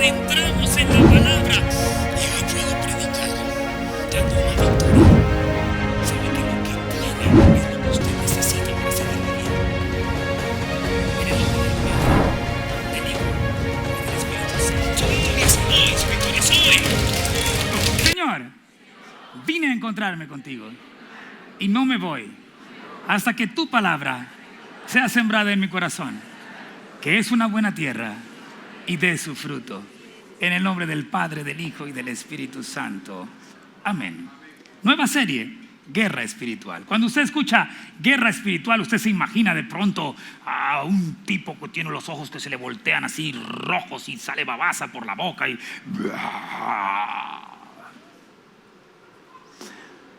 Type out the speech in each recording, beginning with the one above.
adentramos en la palabra, yo puedo predicar dando una victoria. ¿Sabe que lo que tiene es lo que usted necesita para ser bien? En el nombre del Padre, del Hijo y del Espíritu Santo. Su victoria soy. Señor, vine a encontrarme contigo y no me voy hasta que tu palabra sea sembrada en mi corazón, que es una buena tierra y dé su fruto. En el nombre del Padre, del Hijo y del Espíritu Santo. Amén. Nueva serie, guerra espiritual. Cuando usted escucha guerra espiritual, usted se imagina de pronto a un tipo que tiene los ojos que se le voltean así rojos y sale babasa por la boca y...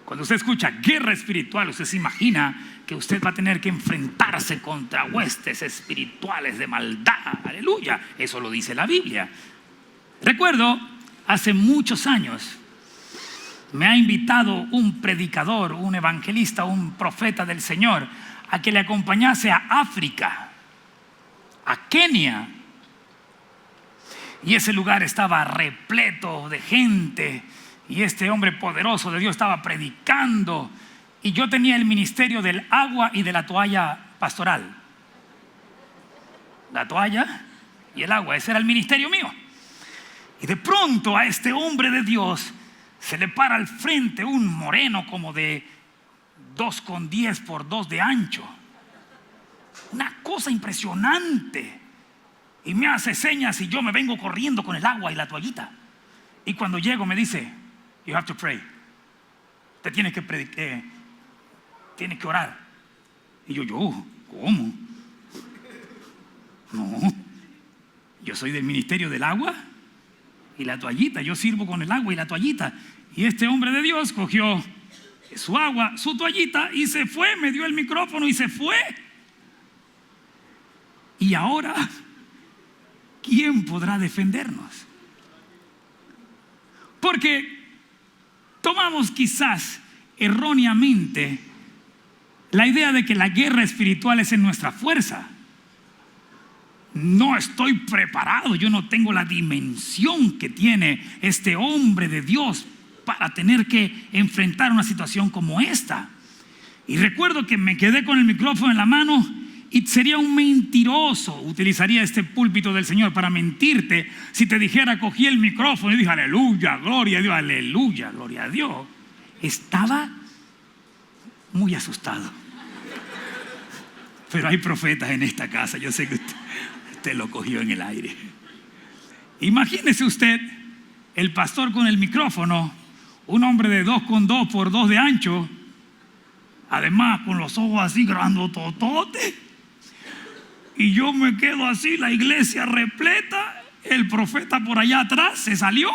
Cuando usted escucha guerra espiritual, usted se imagina que usted va a tener que enfrentarse contra huestes espirituales de maldad. Aleluya, eso lo dice la Biblia. Recuerdo, hace muchos años, me ha invitado un predicador, un evangelista, un profeta del Señor, a que le acompañase a África, a Kenia. Y ese lugar estaba repleto de gente. Y este hombre poderoso de Dios estaba predicando. Y yo tenía el ministerio del agua y de la toalla pastoral. La toalla y el agua, ese era el ministerio mío. Y de pronto a este hombre de Dios se le para al frente un moreno como de 2,10 por 2 de ancho. Una cosa impresionante. Y me hace señas y yo me vengo corriendo con el agua y la toallita. Y cuando llego me dice: you have to pray. Usted tiene que predicar, tiene que orar. Y yo, ¿cómo? No, yo soy del ministerio del agua y la toallita. Yo sirvo con el agua y la toallita. Y este hombre de Dios cogió su agua, su toallita y se fue. Me dio el micrófono y se fue. Y ahora, ¿quién podrá defendernos? Porque tomamos quizás erróneamente la idea de que la guerra espiritual es en nuestra fuerza. No estoy preparado, yo no tengo la dimensión que tiene este hombre de Dios para tener que enfrentar una situación como esta. Y recuerdo que me quedé con el micrófono en la mano y sería un mentiroso, utilizaría este púlpito del Señor para mentirte si te dijera, cogí el micrófono y dije aleluya, gloria a Dios, aleluya, gloria a Dios. Estaba muy asustado. Pero hay profetas en esta casa, yo sé que usted lo cogió en el aire. Imagínese usted el pastor con el micrófono, un hombre de 2,2 por 2 de ancho, además con los ojos así grandotototes, y yo me quedo así, la iglesia repleta, el profeta por allá atrás se salió,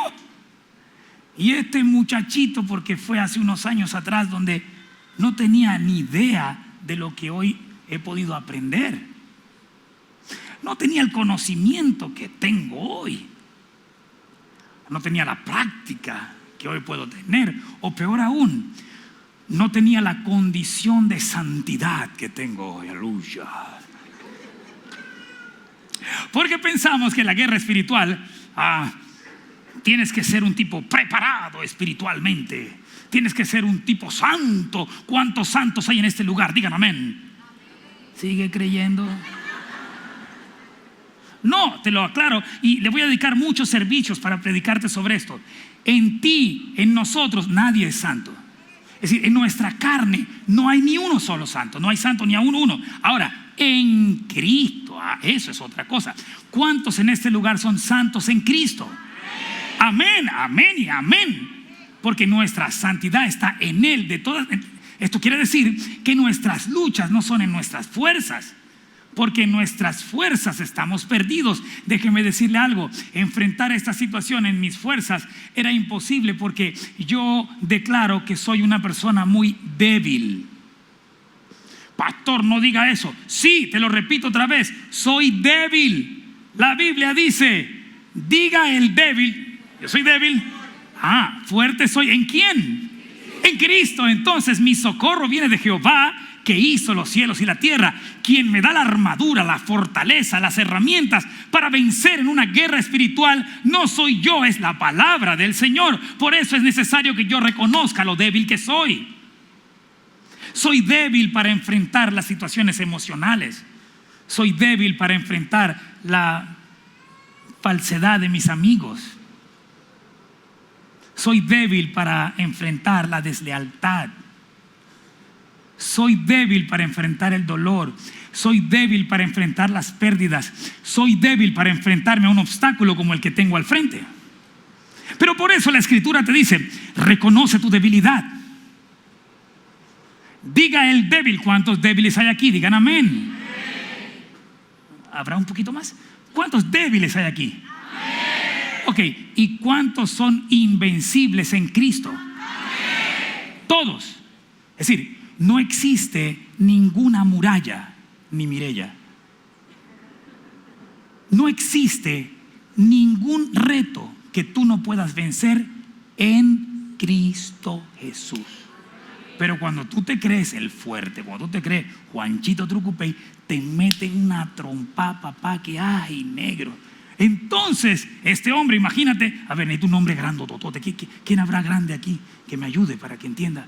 y este muchachito, porque fue hace unos años atrás donde no tenía ni idea de lo que hoy he podido aprender, no tenía el conocimiento que tengo hoy, no tenía la práctica que hoy puedo tener, o peor aún, no tenía la condición de santidad que tengo hoy. Aleluya. Porque pensamos que la guerra espiritual tienes que ser un tipo preparado espiritualmente, tienes que ser un tipo santo. ¿Cuántos santos hay en este lugar? Digan amén. ¿Sigue creyendo? No, te lo aclaro y le voy a dedicar muchos servicios para predicarte sobre esto. En ti, en nosotros, nadie es santo. Es decir, en nuestra carne no hay ni uno solo santo, no hay santo ni a uno. Ahora, en Cristo, eso es otra cosa. ¿Cuántos en este lugar son santos en Cristo? Amén, amén y amén. Porque nuestra santidad está en Él. Esto quiere decir que nuestras luchas no son en nuestras fuerzas, porque en nuestras fuerzas estamos perdidos. Déjeme decirle algo, enfrentar esta situación en mis fuerzas era imposible, porque yo declaro que soy una persona muy débil. Pastor, no diga eso. Sí, te lo repito otra vez, soy débil. La Biblia dice, diga el débil, yo soy débil. Fuerte soy. ¿En quién? En Cristo. Entonces mi socorro viene de Jehová, que que hizo los cielos y la tierra, quien me da la armadura, la fortaleza, las herramientas para vencer en una guerra espiritual, no soy yo, es la palabra del Señor. Por eso es necesario que yo reconozca lo débil que soy. Soy débil para enfrentar las situaciones emocionales. Soy débil para enfrentar la falsedad de mis amigos. Soy débil para enfrentar la deslealtad. Soy débil para enfrentar el dolor. Soy débil para enfrentar las pérdidas. Soy débil para enfrentarme a un obstáculo como el que tengo al frente. Pero por eso la Escritura te dice: reconoce tu debilidad. Diga el débil. ¿Cuántos débiles hay aquí? Digan amén. ¿Habrá un poquito más? ¿Cuántos débiles hay aquí? Ok, ¿y cuántos son invencibles en Cristo? Todos. Es decir, no existe ninguna muralla ni Mireya. No existe ningún reto que tú no puedas vencer en Cristo Jesús. Pero cuando tú te crees el fuerte, cuando tú te crees Juanchito Trucupey, te meten una trompa, papá, que ay, negro. Entonces, este hombre, imagínate, a ver, necesito un hombre grandototote. ¿Quién habrá grande aquí que me ayude para que entienda?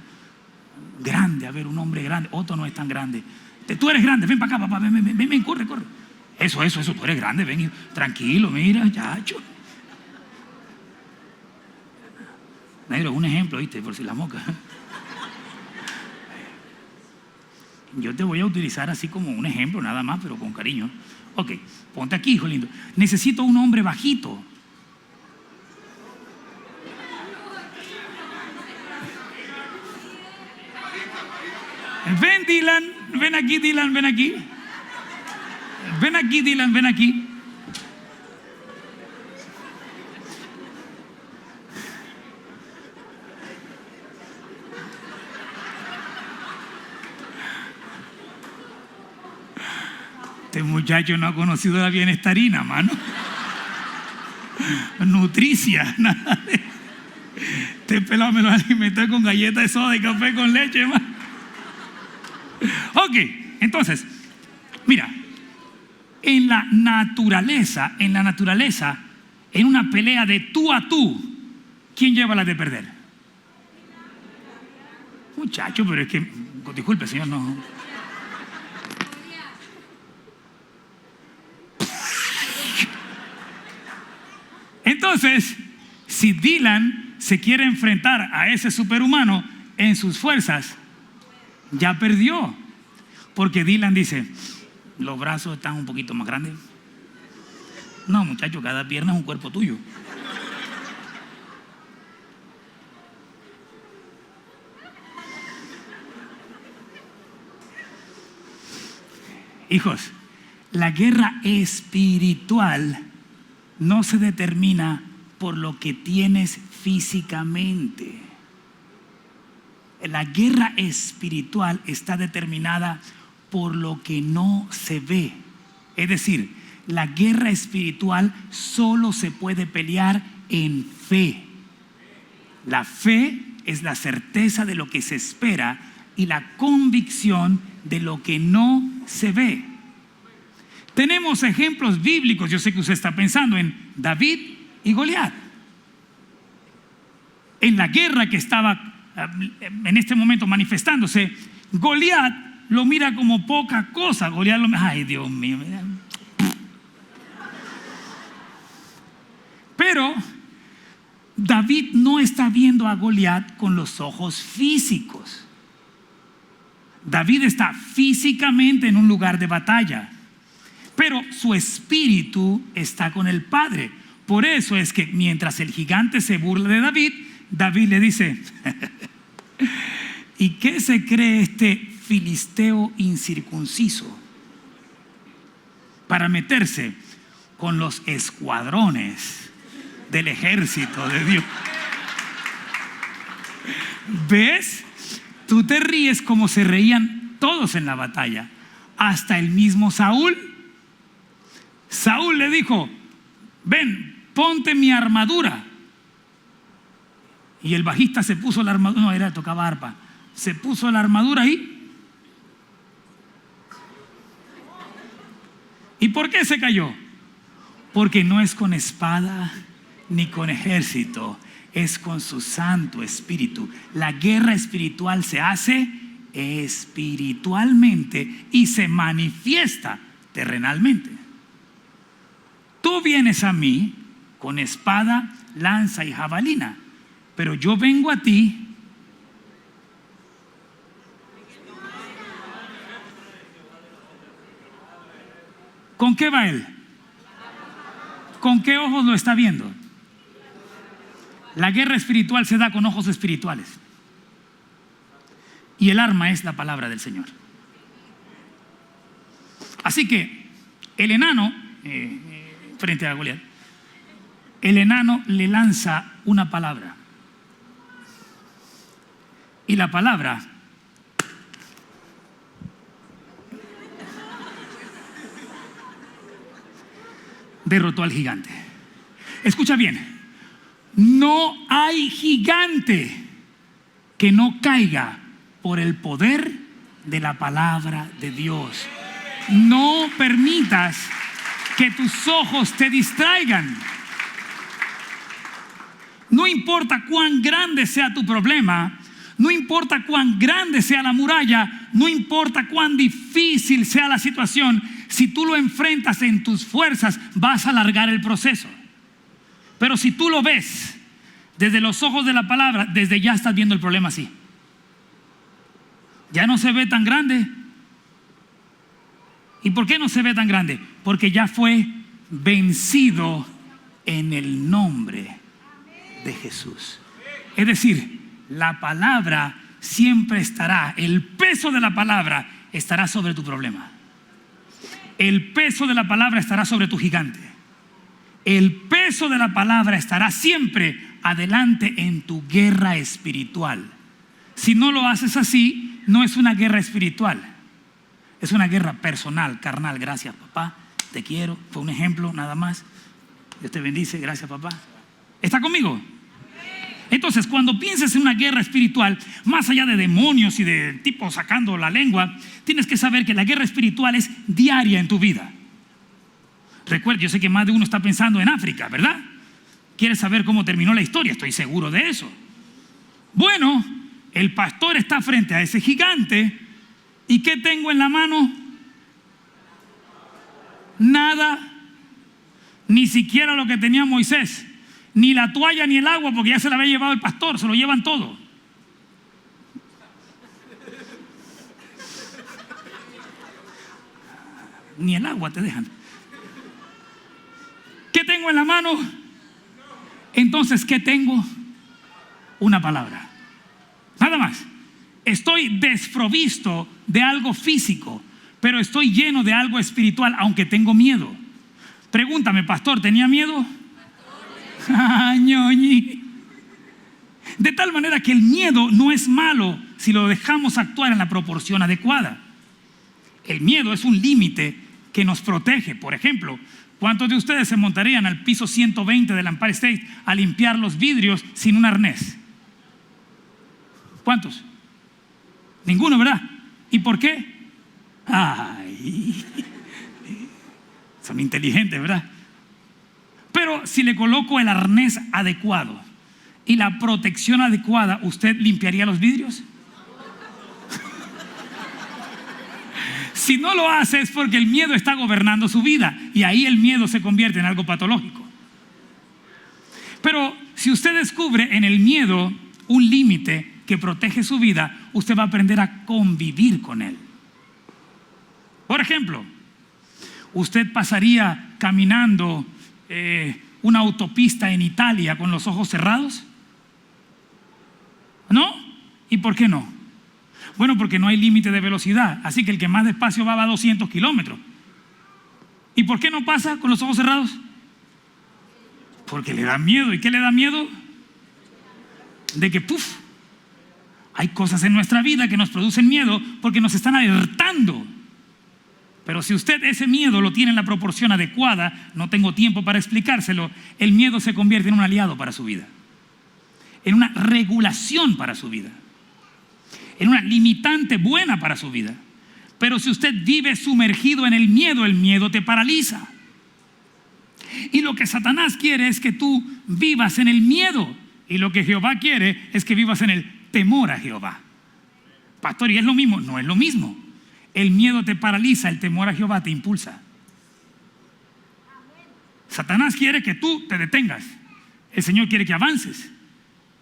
Grande, a ver, un hombre grande. Otto no es tan grande. Tú eres grande, ven para acá, papá, ven, corre. Eso, tú eres grande, ven, tranquilo, mira, chacho. Negro, un ejemplo, ¿viste? Por si la moca. Yo te voy a utilizar así como un ejemplo nada más, pero con cariño. Ok, ponte aquí, hijo lindo. Necesito un hombre bajito. Ven, Dylan, ven aquí, Dylan, ven aquí. Ven aquí, Dylan, ven aquí. Este muchacho no ha conocido la bienestarina, mano. Nutricia, nada de... Este pelado me lo alimenté con galletas de soda y café con leche, mano. Ok, entonces, mira, en la naturaleza, en una pelea de tú a tú, ¿quién lleva la de perder? Muchacho, pero es que, disculpe, señor, no. Entonces, si Dylan se quiere enfrentar a ese superhumano en sus fuerzas, ya perdió. Porque Dylan dice: los brazos están un poquito más grandes. No, muchacho, cada pierna es un cuerpo tuyo. Hijos, la guerra espiritual no se determina por lo que tienes físicamente. La guerra espiritual está determinada por lo que no se ve. Es decir, la guerra espiritual solo se puede pelear en fe. La fe es la certeza de lo que se espera y la convicción de lo que no se ve. Tenemos ejemplos bíblicos. Yo sé que usted está pensando en David y Goliat. En la guerra que estaba en este momento manifestándose, Goliat lo mira como poca cosa. Goliat lo mira, ay, Dios mío. Pero David no está viendo a Goliat con los ojos físicos. David está físicamente en un lugar de batalla, pero su espíritu está con el Padre. Por eso es que mientras el gigante se burla de David, David le dice: ¿y qué se cree este filisteo incircunciso para meterse con los escuadrones del ejército de Dios? ¿Ves? Tú te ríes como se reían todos en la batalla, hasta el mismo Saúl. Saúl le dijo: ven, ponte mi armadura. Y el bajista se puso la armadura, no, tocaba arpa. Se puso la armadura ahí por qué se cayó? Porque no es con espada ni con ejército, es con su Santo Espíritu. La guerra espiritual se hace espiritualmente y se manifiesta terrenalmente. Tú vienes a mí con espada, lanza y jabalina, pero yo vengo a ti ¿con qué va él? ¿Con qué ojos lo está viendo? La guerra espiritual se da con ojos espirituales. Y el arma es la palabra del Señor. Así que el enano, frente a Goliat, el enano le lanza una palabra. Y la palabra derrotó al gigante. Escucha bien. No hay gigante que no caiga por el poder de la palabra de Dios. No permitas que tus ojos te distraigan. No importa cuán grande sea tu problema, no importa cuán grande sea la muralla, no importa cuán difícil sea la situación, si tú lo enfrentas en tus fuerzas, vas a alargar el proceso. Pero si tú lo ves desde los ojos de la palabra, desde ya estás viendo el problema así. Ya no se ve tan grande. ¿Y por qué no se ve tan grande? Porque ya fue vencido en el nombre de Jesús. Es decir, la palabra siempre estará, el peso de la palabra estará sobre tu problema. El peso de la palabra estará sobre tu gigante. El peso de la palabra estará siempre adelante en tu guerra espiritual. Si no lo haces así, no es una guerra espiritual. Es una guerra personal, carnal. Gracias, papá. Te quiero. Fue un ejemplo nada más. Dios te bendice. Gracias, papá. ¿Está conmigo? Entonces, cuando pienses en una guerra espiritual, más allá de demonios y de tipos sacando la lengua, tienes que saber que la guerra espiritual es diaria en tu vida. Recuerda, yo sé que más de uno está pensando en África, ¿verdad? ¿Quieres saber cómo terminó la historia? Estoy seguro de eso. Bueno, el pastor está frente a ese gigante. ¿Y qué tengo en la mano? Nada. Ni siquiera lo que tenía Moisés. Ni la toalla ni el agua, porque ya se la había llevado el pastor. Se lo llevan todo. Ni el agua te dejan. ¿Qué tengo en la mano? Entonces, ¿qué tengo? Una palabra. Nada más. Estoy desprovisto de algo físico, pero estoy lleno de algo espiritual, aunque tengo miedo. Pregúntame, pastor, ¿tenía miedo? Ñoñi. De tal manera que el miedo no es malo si lo dejamos actuar en la proporción adecuada. El miedo es un límite que nos protege. Por ejemplo, ¿cuántos de ustedes se montarían al piso 120 del Empire State a limpiar los vidrios sin un arnés? ¿Cuántos? Ninguno, ¿verdad? ¿Y por qué? Ay, son inteligentes, ¿verdad? Pero si le coloco el arnés adecuado y la protección adecuada, ¿usted limpiaría los vidrios? Si no lo hace es porque el miedo está gobernando su vida y ahí el miedo se convierte en algo patológico. Pero si usted descubre en el miedo un límite que protege su vida, usted va a aprender a convivir con él. Por ejemplo, usted pasaría caminando una autopista en Italia con los ojos cerrados. ¿No? ¿Y por qué no? Bueno, porque no hay límite de velocidad, así que el que más despacio va a 200 kilómetros. ¿Y por qué no pasa con los ojos cerrados? Porque le da miedo. ¿Y qué le da miedo? De que hay cosas en nuestra vida que nos producen miedo porque nos están alertando. Pero si usted ese miedo lo tiene en la proporción adecuada, no tengo tiempo para explicárselo, el miedo se convierte en un aliado para su vida, en una regulación para su vida, en una limitante buena para su vida. Pero si usted vive sumergido en el miedo te paraliza. Y lo que Satanás quiere es que tú vivas en el miedo. Y lo que Jehová quiere es que vivas en el temor a Jehová. Pastor, ¿y es lo mismo? No es lo mismo. El miedo te paraliza, el temor a Jehová te impulsa. Satanás quiere que tú te detengas. El Señor quiere que avances.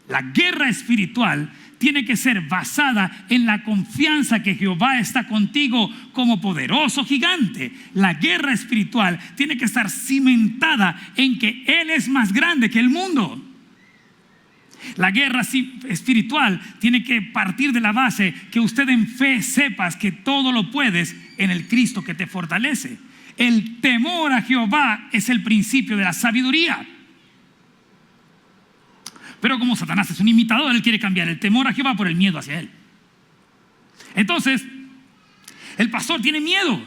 La guerra espiritual tiene que ser basada en la confianza que Jehová está contigo como poderoso gigante. La guerra espiritual tiene que estar cimentada en que Él es más grande que el mundo. La guerra espiritual tiene que partir de la base que usted en fe sepas que todo lo puedes en el Cristo que te fortalece. El temor a Jehová es el principio de la sabiduría. Pero como Satanás es un imitador, él quiere cambiar el temor a Jehová por el miedo hacia él. Entonces, el pastor tiene miedo.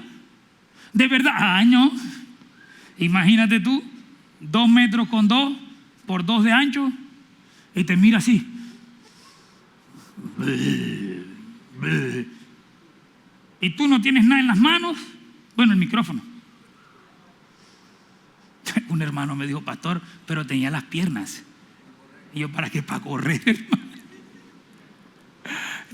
De verdad, no. Imagínate tú, 2 metros con 2 por 2 de ancho, y te mira así. Y tú no tienes nada en las manos. Bueno, el micrófono. Un hermano me dijo, pastor, pero tenía las piernas. Y yo, ¿para qué? Para correr, hermano.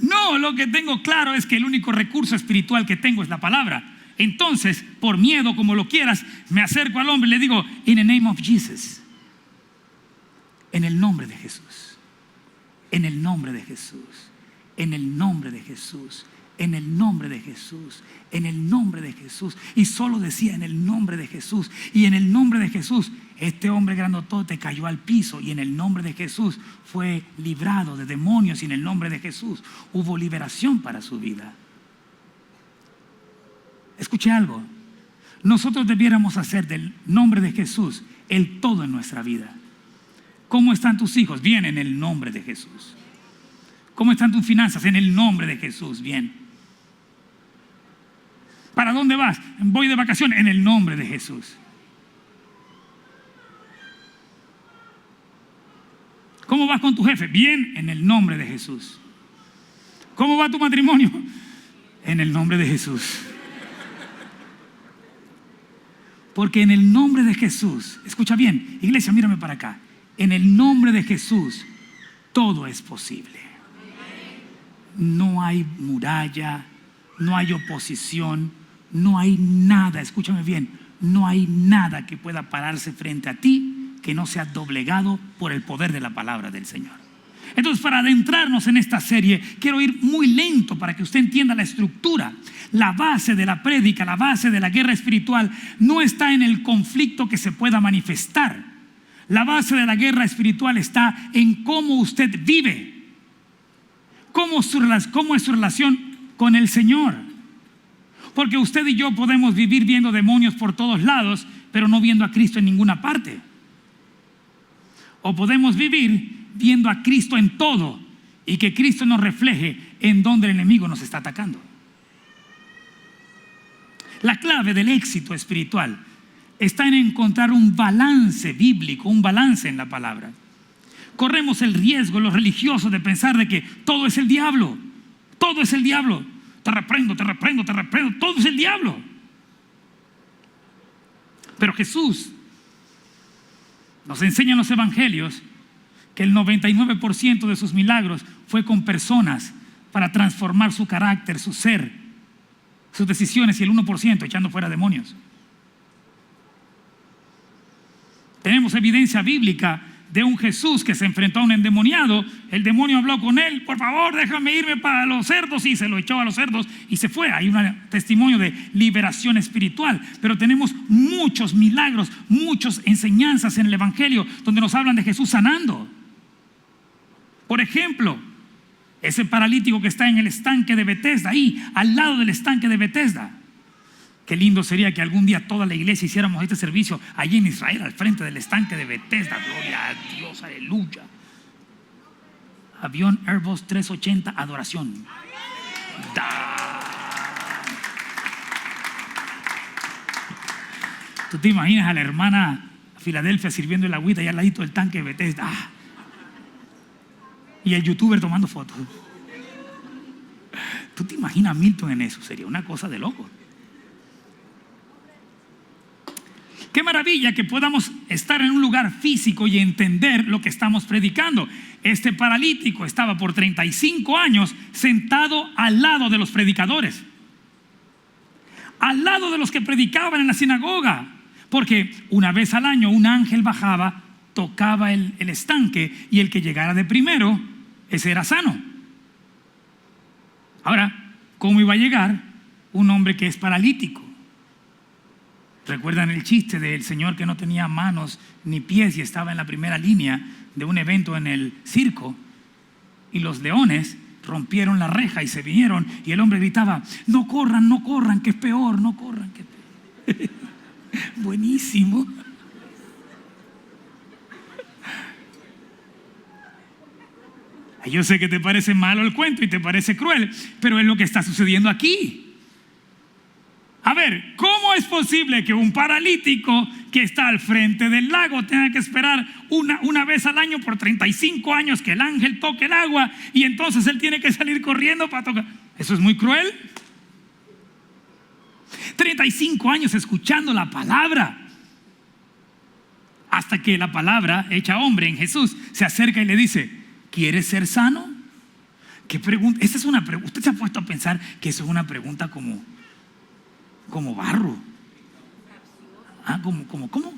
No, lo que tengo claro es que el único recurso espiritual que tengo es la palabra. Entonces, por miedo, como lo quieras, me acerco al hombre y le digo, in the name of Jesus. En el nombre de Jesús. En el nombre de Jesús. En el nombre de Jesús. En el nombre de Jesús. En el nombre de Jesús. Y solo decía en el nombre de Jesús. Y en el nombre de Jesús, este hombre grandotote cayó al piso. Y en el nombre de Jesús fue librado de demonios. Y en el nombre de Jesús hubo liberación para su vida. Escuche algo. Nosotros debiéramos hacer del nombre de Jesús el todo en nuestra vida. ¿Cómo están tus hijos? Bien, en el nombre de Jesús. ¿Cómo están tus finanzas? En el nombre de Jesús. Bien. ¿Para dónde vas? Voy de vacaciones. En el nombre de Jesús. ¿Cómo vas con tu jefe? Bien, en el nombre de Jesús. ¿Cómo va tu matrimonio? En el nombre de Jesús. Porque en el nombre de Jesús, escucha bien, iglesia, mírame para acá. En el nombre de Jesús, todo es posible. No hay muralla, no hay oposición, no hay nada, escúchame bien, no hay nada que pueda pararse frente a ti que no sea doblegado por el poder de la palabra del Señor. Entonces, para adentrarnos en esta serie, quiero ir muy lento para que usted entienda la estructura. La base de la prédica, la base de la guerra espiritual no está en el conflicto que se pueda manifestar. La base de la guerra espiritual está en cómo usted vive, cómo es su relación con el Señor. Porque usted y yo podemos vivir viendo demonios por todos lados, pero no viendo a Cristo en ninguna parte. O podemos vivir viendo a Cristo en todo y que Cristo nos refleje en donde el enemigo nos está atacando. La clave del éxito espiritual está en encontrar un balance bíblico, un balance en la palabra. Corremos el riesgo, los religiosos, de pensar de que todo es el diablo. Todo es el diablo. Te reprendo, te reprendo, te reprendo. Todo es el diablo. Pero Jesús nos enseña en los evangelios que el 99% de sus milagros fue con personas para transformar su carácter, su ser, sus decisiones, y el 1% echando fuera demonios. Tenemos evidencia bíblica de un Jesús que se enfrentó a un endemoniado. El demonio habló con él: por favor, déjame irme para los cerdos, y se lo echó a los cerdos y se fue. Hay un testimonio de liberación espiritual. Pero tenemos muchos milagros, muchas enseñanzas en el evangelio donde nos hablan de Jesús sanando. Por ejemplo, ese paralítico que está en el estanque de Betesda, ahí al lado del estanque de Betesda. Qué lindo sería que algún día toda la iglesia hiciéramos este servicio allí en Israel, al frente del estanque de Betesda. Gloria a Dios, aleluya. Avión Airbus 380, adoración. Tú te imaginas a la hermana Filadelfia sirviendo el agüita allá al ladito del tanque de Betesda. Y el youtuber tomando fotos. ¿Tú te imaginas a Milton en eso? Sería una cosa de loco. Qué maravilla que podamos estar en un lugar físico y entender lo que estamos predicando. Este paralítico estaba por 35 años sentado al lado de los predicadores, al lado de los que predicaban en la sinagoga, porque una vez al año un ángel bajaba, tocaba el estanque, y el que llegara de primero, ese era sano. Ahora, ¿cómo iba a llegar un hombre que es paralítico? ¿Recuerdan el chiste del señor que no tenía manos ni pies y estaba en la primera línea de un evento en el circo? Y los leones rompieron la reja y se vinieron, y el hombre gritaba: no corran, que es peor, no corran, que es peor. Buenísimo. Yo sé que te parece malo el cuento y te parece cruel, pero es lo que está sucediendo aquí. A ver, ¿cómo es posible que un paralítico que está al frente del lago tenga que esperar una vez al año por 35 años que el ángel toque el agua, y entonces él tiene que salir corriendo para tocar? Eso es muy cruel. 35 años escuchando la palabra, hasta que la palabra hecha hombre en Jesús se acerca y le dice: ¿quieres ser sano? ¿Qué pregunta? Esa es una pregunta. ¿Usted se ha puesto a pensar que eso es una pregunta como barro? ¿Cómo?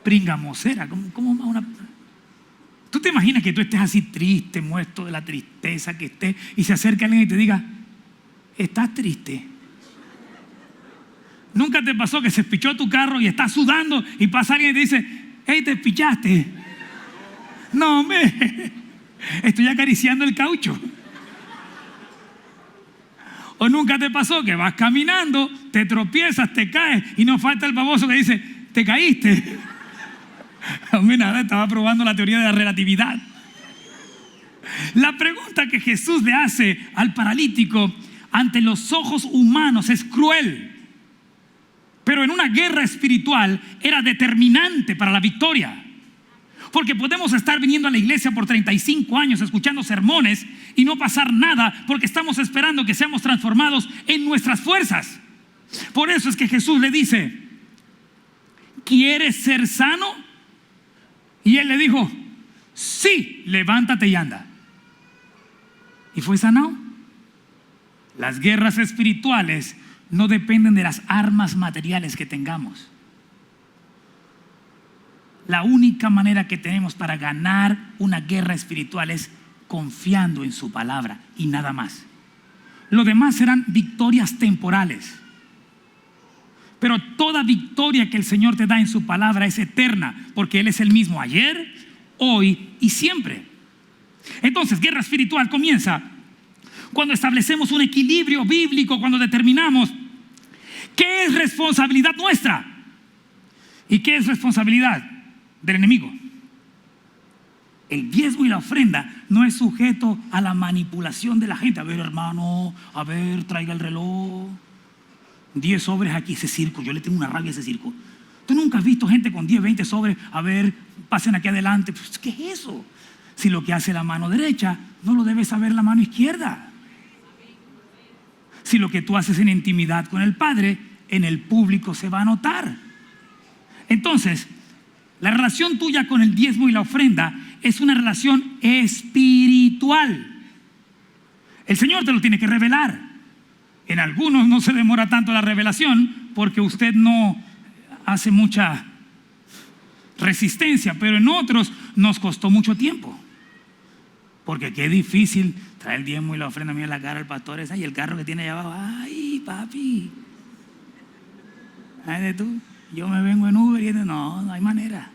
Pringamosera. ¿Tú te imaginas que tú estés así triste, muerto de la tristeza que estés, y se acerca alguien y te diga: ¿estás triste? ¿Nunca te pasó que se espichó tu carro y estás sudando y pasa alguien y te dice: hey, te espichaste? No, hombre, estoy acariciando el caucho. ¿O nunca te pasó que vas caminando, te tropiezas, te caes, y no falta el baboso que dice: ¿te caíste? Hombre, nada, estaba probando la teoría de la relatividad. La pregunta que Jesús le hace al paralítico ante los ojos humanos es cruel, pero en una guerra espiritual era determinante para la victoria. Porque podemos estar viniendo a la iglesia por 35 años escuchando sermones y no pasar nada, porque estamos esperando que seamos transformados en nuestras fuerzas. Por eso es que Jesús le dice: ¿quieres ser sano? Y él le dijo: sí, levántate y anda. Y fue sanado. Las guerras espirituales no dependen de las armas materiales que tengamos. La única manera que tenemos para ganar una guerra espiritual es confiando en su palabra y nada más. Lo demás serán victorias temporales. Pero toda victoria que el Señor te da en su palabra es eterna, porque Él es el mismo ayer, hoy y siempre. Entonces, guerra espiritual comienza cuando establecemos un equilibrio bíblico, cuando determinamos qué es responsabilidad nuestra y qué es responsabilidad del enemigo. El diezmo y la ofrenda no es sujeto a la manipulación de la gente. A ver, hermano, a ver, traiga el reloj. 10 sobres aquí, ese circo. Yo le tengo una rabia a ese circo. ¿Tú nunca has visto gente con 10, 20 sobres? A ver, pasen aquí adelante. Pues, ¿qué es eso? Si lo que hace la mano derecha no lo debe saber la mano izquierda. Si lo que tú haces en intimidad con el Padre, en el público se va a notar. Entonces, la relación tuya con el diezmo y la ofrenda es una relación espiritual. El Señor te lo tiene que revelar. En algunos no se demora tanto la revelación porque usted no hace mucha resistencia, pero en otros nos costó mucho tiempo. Porque qué difícil traer el diezmo y la ofrenda. Mira la cara del pastor esa y el carro que tiene allá abajo. Ay, papi. Ay, de tú. Yo me vengo en Uber y no hay manera.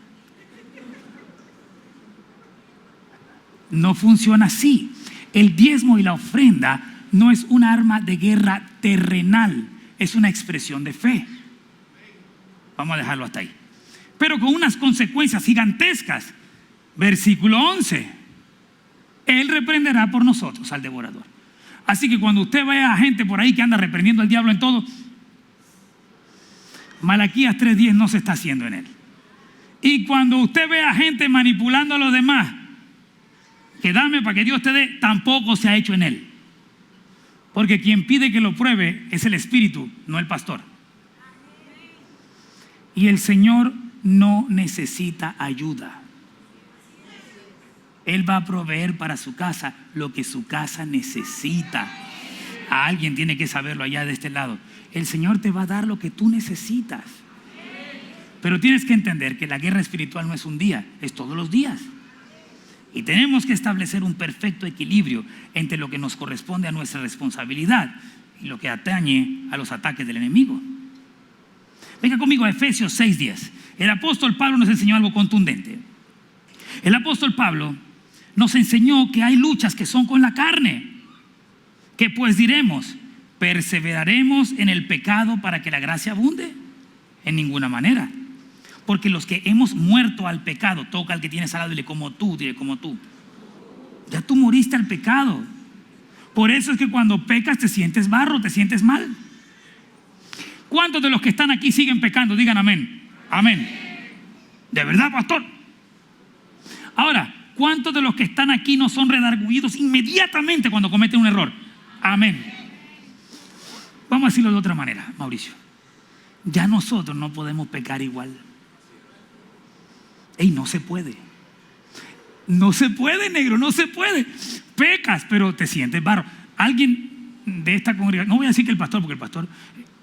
No funciona así. El diezmo y la ofrenda no es un arma de guerra terrenal, es una expresión de fe. Vamos a dejarlo hasta ahí. Pero con unas consecuencias gigantescas. Versículo 11. Él reprenderá por nosotros al devorador. Así que cuando usted vea a gente por ahí que anda reprendiendo al diablo en todo, Malaquías 3:10 no se está haciendo en él. Y cuando usted ve a gente manipulando a los demás, que dame para que Dios te dé, tampoco se ha hecho en él. Porque quien pide que lo pruebe es el Espíritu, no el pastor. Y el Señor no necesita ayuda. Él va a proveer para su casa lo que su casa necesita. A alguien tiene que saberlo allá de este lado. El Señor te va a dar lo que tú necesitas. Pero tienes que entender que la guerra espiritual no es un día, es todos los días. Y tenemos que establecer un perfecto equilibrio entre lo que nos corresponde a nuestra responsabilidad y lo que atañe a los ataques del enemigo. Venga conmigo a Efesios 6:10. El apóstol Pablo nos enseñó algo contundente. El apóstol Pablo nos enseñó que hay luchas que son con la carne. ¿Qué pues diremos? ¿Perseveraremos en el pecado para que la gracia abunde? En ninguna manera. Porque los que hemos muerto al pecado, toca al que tienes al lado y dile como tú, ya tú moriste al pecado. Por eso es que cuando pecas te sientes barro, te sientes mal. ¿Cuántos de los que están aquí siguen pecando? Digan amén. Amén. ¿De verdad, pastor? Ahora, ¿cuántos de los que están aquí no son redargüidos inmediatamente cuando cometen un error? Amén. Vamos a decirlo de otra manera, Mauricio. Ya nosotros no podemos pecar igual. No se puede. No se puede, negro, no se puede. Pecas, pero te sientes barro. Alguien de esta congregación, no voy a decir que el pastor, porque el pastor,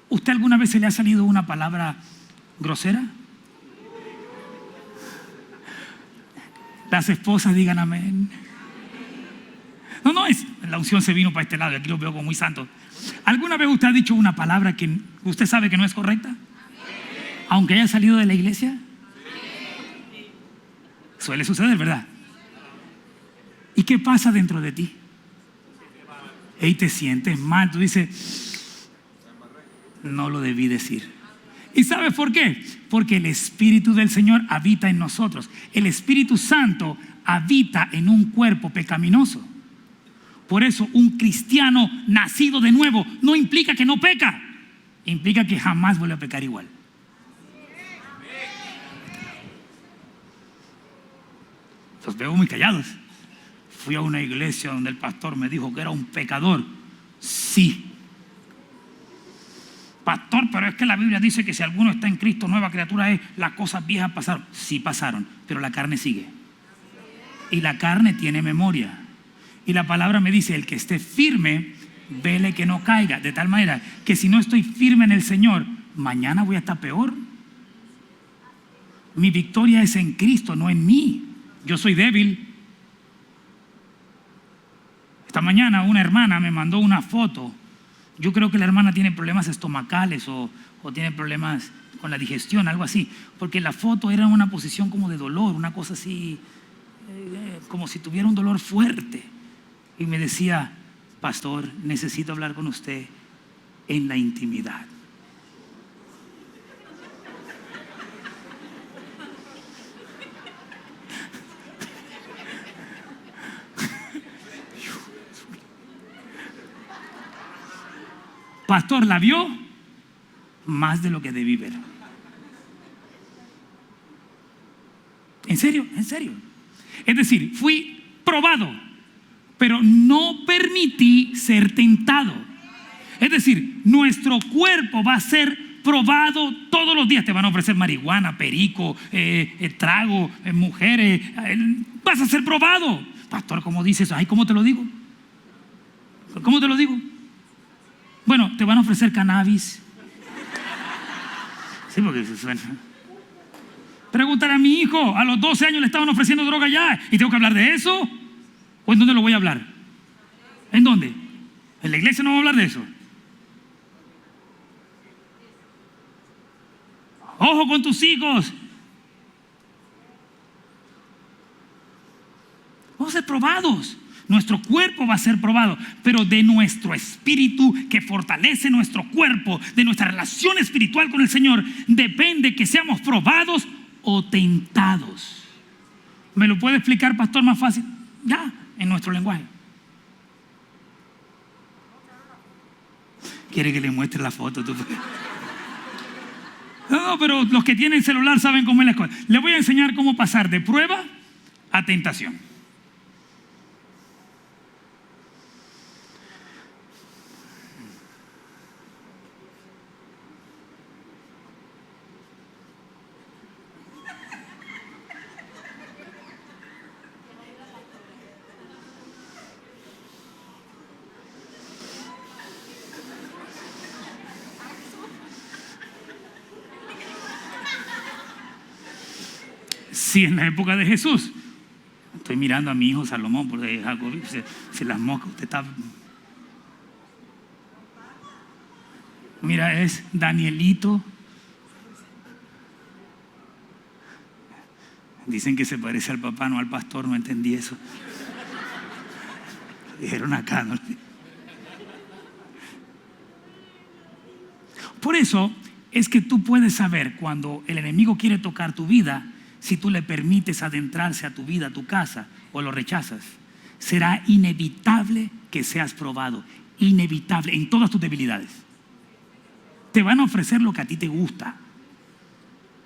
¿usted alguna vez se le ha salido una palabra grosera? Las esposas digan amén. No, la unción se vino para este lado y aquí lo veo como muy santo. ¿Alguna vez usted ha dicho una palabra que usted sabe que no es correcta? Aunque haya salido de la iglesia. Suele suceder, ¿verdad? ¿Y qué pasa dentro de ti? Te sientes mal, tú dices, no lo debí decir. ¿Y sabes por qué? Porque el Espíritu del Señor habita en nosotros. El Espíritu Santo habita en un cuerpo pecaminoso. Por eso un cristiano nacido de nuevo no implica que no peca, implica que jamás vuelve a pecar igual. Los veo muy callados. Fui a una iglesia donde el pastor me dijo que era un pecador. Sí. Pastor, pero es que la Biblia dice que si alguno está en Cristo, nueva criatura es, las cosas viejas pasaron. Sí pasaron, pero la carne sigue. Y la carne tiene memoria. Y la palabra me dice, el que esté firme, vele que no caiga. De tal manera que si no estoy firme en el Señor, mañana voy a estar peor. Mi victoria es en Cristo, no en mí. Yo soy débil. Esta mañana una hermana me mandó una foto. Yo creo que la hermana tiene problemas estomacales o tiene problemas con la digestión, algo así. Porque la foto era una posición como de dolor, una cosa así, como si tuviera un dolor fuerte. Y me decía, pastor, necesito hablar con usted en la intimidad. Pastor, ¿la vio? Más de lo que debí ver. ¿En serio? ¿En serio? Es decir, fui probado, pero no permití ser tentado. Es decir, nuestro cuerpo va a ser probado todos los días. Te van a ofrecer marihuana, perico, trago, mujeres. Vas a ser probado. Pastor, ¿cómo dices? Ay, ¿cómo te lo digo? ¿Cómo te lo digo? Bueno, te van a ofrecer cannabis. Sí, porque se suena. Preguntar a mi hijo, a los 12 años le estaban ofreciendo droga ya. ¿Y tengo que hablar de eso? ¿O en dónde lo voy a hablar? ¿En dónde? En la iglesia no voy a hablar de eso. Ojo con tus hijos. Vamos a ser probados. Nuestro cuerpo va a ser probado, pero de nuestro espíritu que fortalece nuestro cuerpo, de nuestra relación espiritual con el Señor, depende que seamos probados o tentados. ¿Me lo puede explicar, pastor, más fácil? Ya, en nuestro lenguaje. ¿Quiere que le muestre la foto? No, pero los que tienen celular saben cómo es la cosa. Les voy a enseñar cómo pasar de prueba a tentación. Sí, en la época de Jesús. Estoy mirando a mi hijo Salomón porque Jacob se las moscas. Usted está... Mira, es Danielito. Dicen que se parece al papá, no al pastor, no entendí eso. Dijeron acá, ¿no? Por eso es que tú puedes saber cuando el enemigo quiere tocar tu vida, si tú le permites adentrarse a tu vida, a tu casa, o lo rechazas. Será inevitable que seas probado, inevitable en todas tus debilidades. Te van a ofrecer lo que a ti te gusta,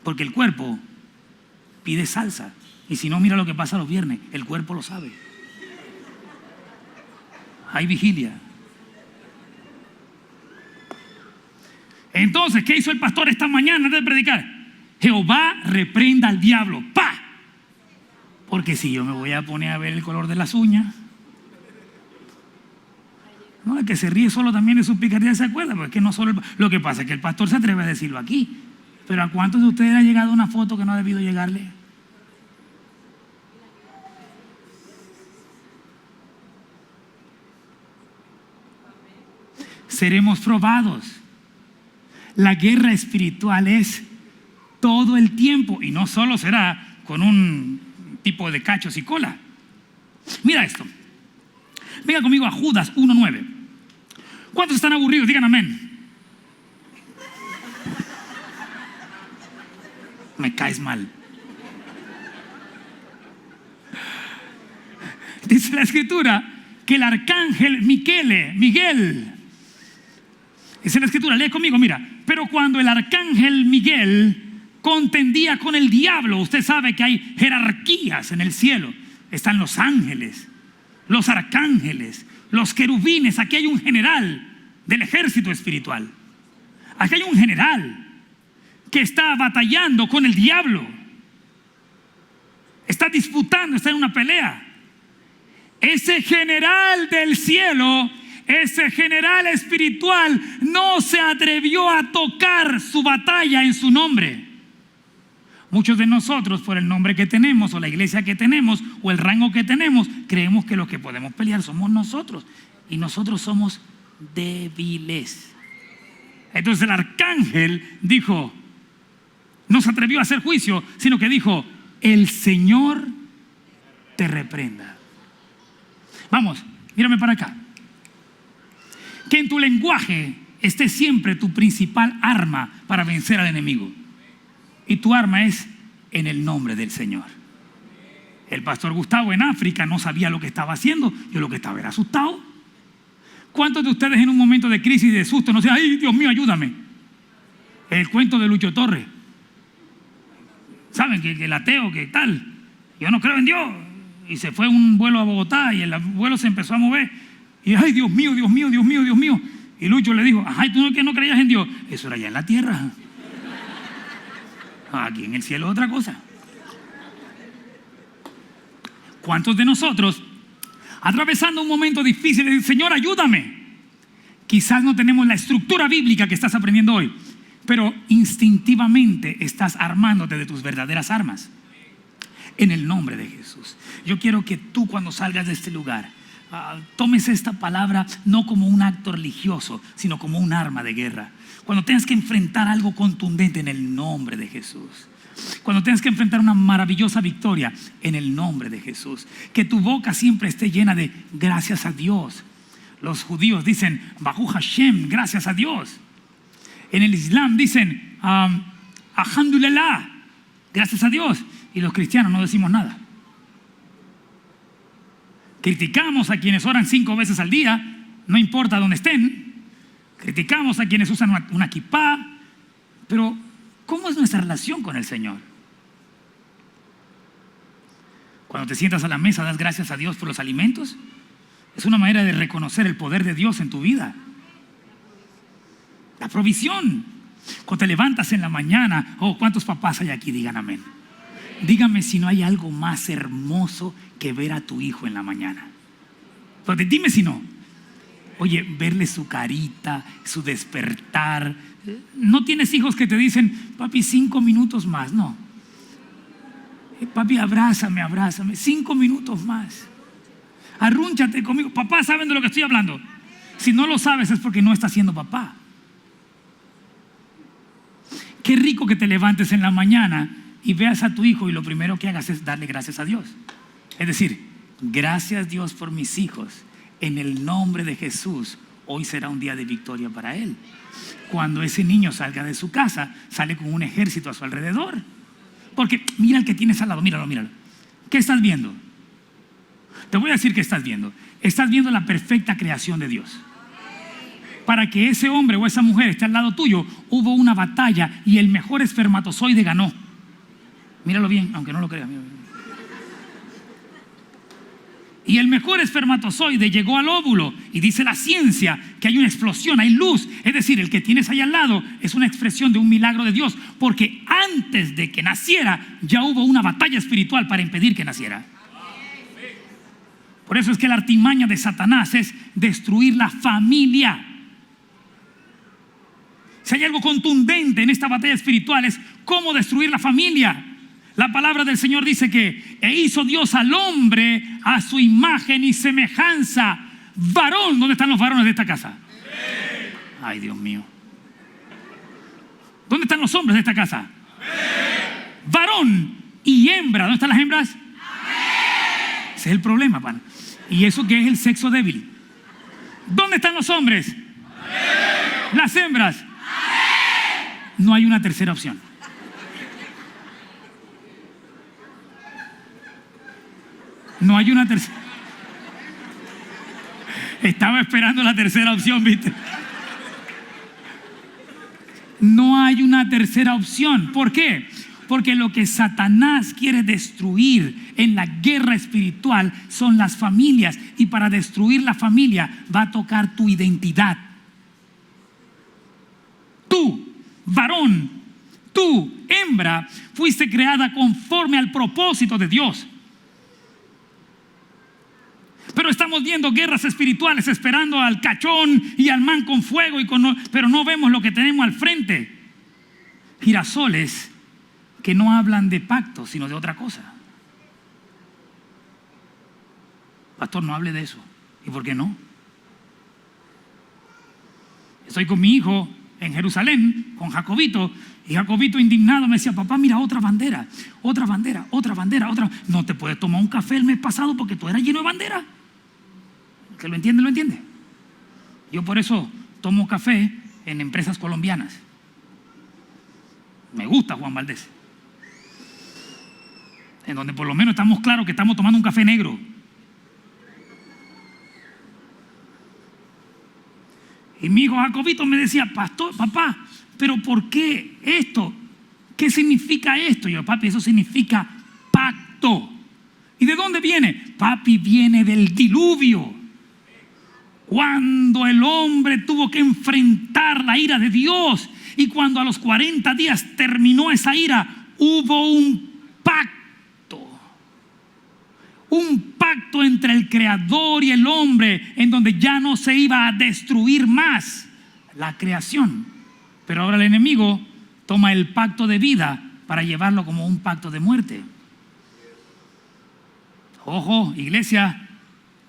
porque el cuerpo pide salsa, y si no, mira lo que pasa los viernes, el cuerpo lo sabe. Hay vigilia. Entonces, ¿qué hizo el pastor esta mañana antes de predicar? Jehová reprenda al diablo. ¡Pah! Porque si yo me voy a poner a ver el color de las uñas, no, el que se ríe solo también de su picardía se acuerda, porque es que no solo lo que pasa es que el pastor se atreve a decirlo aquí. Pero ¿a cuántos de ustedes ha llegado una foto que no ha debido llegarle? Seremos probados. La guerra espiritual es todo el tiempo y no solo será con un tipo de cachos y cola. Mira esto. Venga conmigo a Judas 1:9. ¿Cuántos están aburridos? Digan amén. Me caes mal. Dice la escritura que el arcángel Miguel, dice la escritura, lee conmigo, mira. Pero cuando el arcángel Miguel contendía con el diablo, usted sabe que hay jerarquías en el cielo. Están los ángeles, los arcángeles, los querubines. Aquí hay un general del ejército espiritual. Aquí hay un general que está batallando con el diablo. Está disputando, está en una pelea. Ese general del cielo, ese general espiritual, no se atrevió a tocar su batalla en su nombre. Muchos de nosotros, por el nombre que tenemos, o la iglesia que tenemos, o el rango que tenemos, creemos que los que podemos pelear somos nosotros. Y nosotros somos débiles. Entonces el arcángel dijo, no se atrevió a hacer juicio, sino que dijo, el Señor te reprenda. Vamos, mírame para acá. Que en tu lenguaje esté siempre tu principal arma para vencer al enemigo. Y tu arma es en el nombre del Señor. El pastor Gustavo en África no sabía lo que estaba haciendo. Yo lo que estaba era asustado. ¿Cuántos de ustedes en un momento de crisis y de susto no dicen, ay Dios mío, ayúdame? El cuento de Lucho Torres. ¿Saben que el ateo, que tal? Yo no creo en Dios. Y se fue un vuelo a Bogotá y el vuelo se empezó a mover. Y ay, Dios mío, Dios mío, Dios mío, Dios mío. Y Lucho le dijo, ay, tú no, que no creías en Dios. Eso era allá en la tierra. Aquí en el cielo es otra cosa. ¿Cuántos de nosotros, atravesando un momento difícil, le dicen, Señor, ayúdame? Quizás no tenemos la estructura bíblica que estás aprendiendo hoy, pero instintivamente estás armándote de tus verdaderas armas. En el nombre de Jesús. Yo quiero que tú, cuando salgas de este lugar, tomes esta palabra no como un acto religioso, sino como un arma de guerra. Cuando tengas que enfrentar algo contundente, en el nombre de Jesús. Cuando tengas que enfrentar una maravillosa victoria, en el nombre de Jesús. Que tu boca siempre esté llena de gracias a Dios. Los judíos dicen Baruch Hashem, gracias a Dios. En el Islam dicen Alhamdulillah, gracias a Dios. Y los cristianos no decimos nada. Criticamos a quienes oran 5 veces al día, no importa dónde estén. Criticamos a quienes usan una kipá. Pero ¿cómo es nuestra relación con el Señor? Cuando te sientas a la mesa, das gracias a Dios por los alimentos. Es una manera de reconocer el poder de Dios en tu vida. La provisión. Cuando te levantas en la mañana, ¿cuántos papás hay aquí? Digan amén. Dígame si no hay algo más hermoso que ver a tu hijo en la mañana. Porque dime si no. Oye, verle su carita, su despertar. No tienes hijos que te dicen, papi, 5 minutos más. No. Papi, abrázame, 5 minutos más. Arrúnchate conmigo. Papá, ¿saben de lo que estoy hablando? Si no lo sabes es porque no estás siendo papá. Qué rico que te levantes en la mañana y veas a tu hijo y lo primero que hagas es darle gracias a Dios. Es decir, gracias Dios por mis hijos. En el nombre de Jesús, hoy será un día de victoria para él. Cuando ese niño salga de su casa, sale con un ejército a su alrededor. Porque mira al que tienes al lado, míralo. ¿Qué estás viendo? Te voy a decir qué estás viendo. Estás viendo la perfecta creación de Dios. Para que ese hombre o esa mujer esté al lado tuyo, hubo una batalla y el mejor espermatozoide ganó. Míralo bien, aunque no lo creas. Míralo. Y el mejor espermatozoide llegó al óvulo. Y dice la ciencia que hay una explosión, hay luz. Es decir, el que tienes ahí al lado es una expresión de un milagro de Dios. Porque antes de que naciera ya hubo una batalla espiritual para impedir que naciera. Por eso es que la artimaña de Satanás es destruir la familia. Si hay algo contundente en esta batalla espiritual es cómo destruir la familia. La palabra del Señor dice que hizo Dios al hombre a su imagen y semejanza. Varón, ¿dónde están los varones de esta casa? Ay, Dios mío. ¿Dónde están los hombres de esta casa? Varón y hembra. ¿Dónde están las hembras? Ese es el problema, pana. ¿Y eso qué es el sexo débil? ¿Dónde están los hombres? Las hembras. No hay una tercera opción. No hay una tercera. Estaba esperando la tercera opción, ¿viste? No hay una tercera opción. ¿Por qué? Porque lo que Satanás quiere destruir en la guerra espiritual son las familias. Y para destruir la familia va a tocar tu identidad. Tú, varón, tú, hembra, fuiste creada conforme al propósito de Dios. Pero estamos viendo guerras espirituales esperando al cachón y al man con fuego, pero no vemos lo que tenemos al frente. Girasoles que no hablan de pacto, sino de otra cosa. Pastor, no hable de eso. ¿Y por qué no? Estoy con mi hijo en Jerusalén, con Jacobito, y Jacobito indignado me decía: papá, mira, otra bandera. No te puedes tomar un café el mes pasado porque tú eras lleno de bandera. ¿Que lo entiende? Lo entiende. Yo por eso tomo café en empresas colombianas. Me gusta Juan Valdés, en donde por lo menos estamos claros que estamos tomando un café negro. Y mi hijo Jacobito me decía: pastor, papá, pero ¿por qué esto? ¿Qué significa esto? Y yo: papi, eso significa pacto. ¿Y de dónde viene? Papi, viene del diluvio. Cuando el hombre tuvo que enfrentar la ira de Dios, y cuando a los 40 días terminó esa ira, hubo un pacto. Un pacto entre el Creador y el hombre, en donde ya no se iba a destruir más la creación. Pero ahora el enemigo toma el pacto de vida para llevarlo como un pacto de muerte. Ojo, iglesia,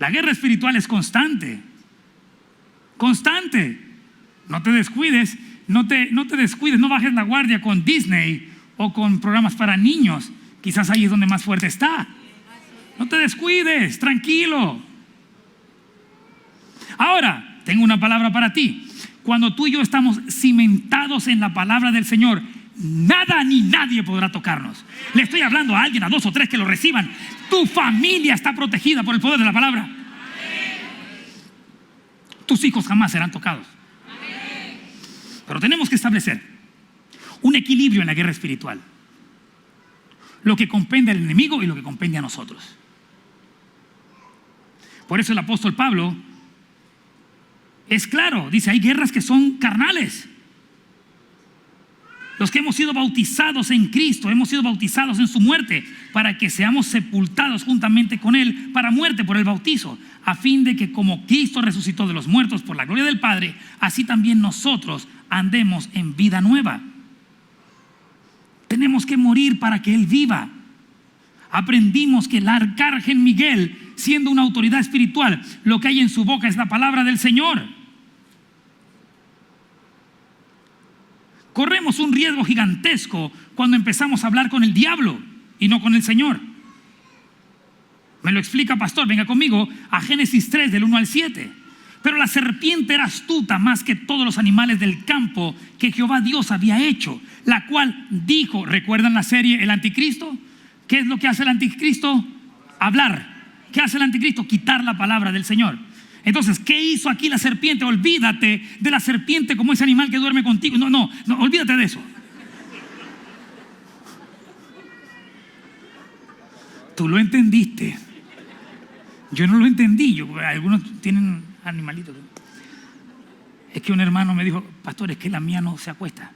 la guerra espiritual es constante. Constante. No te descuides, no te descuides, no bajes la guardia con Disney o con programas para niños. Quizás ahí es donde más fuerte está. No te descuides, tranquilo. Ahora, tengo una palabra para ti. Cuando tú y yo estamos cimentados en la palabra del Señor, nada ni nadie podrá tocarnos. Le estoy hablando a alguien, a 2 o 3 que lo reciban. Tu familia está protegida por el poder de la palabra. Tus hijos jamás serán tocados. Pero tenemos que establecer un equilibrio en la guerra espiritual. Lo que compende al enemigo y lo que compende a nosotros. Por eso el apóstol Pablo es claro, dice: hay guerras que son carnales. Los que hemos sido bautizados en Cristo, hemos sido bautizados en su muerte, para que seamos sepultados juntamente con Él para muerte por el bautizo, a fin de que como Cristo resucitó de los muertos por la gloria del Padre, así también nosotros andemos en vida nueva. Tenemos que morir para que Él viva. aprendimos que el arcángel Miguel, siendo una autoridad espiritual, lo que hay en su boca es la palabra del Señor. Corremos un riesgo gigantesco cuando empezamos a hablar con el diablo y no con el Señor. Me lo explica, pastor, venga conmigo a Génesis 3 del 1 al 7. Pero la serpiente era astuta más que todos los animales del campo que Jehová Dios había hecho, la cual dijo, ¿recuerdan la serie El Anticristo? ¿Qué es lo que hace el Anticristo? Hablar. ¿Qué hace el Anticristo? Quitar la palabra del Señor. Entonces, ¿qué hizo aquí la serpiente? Olvídate de la serpiente como ese animal que duerme contigo. No, olvídate de eso. Tú lo entendiste. Yo no lo entendí. Algunos tienen animalitos. Es que un hermano me dijo, pastor, es que la mía no se acuesta,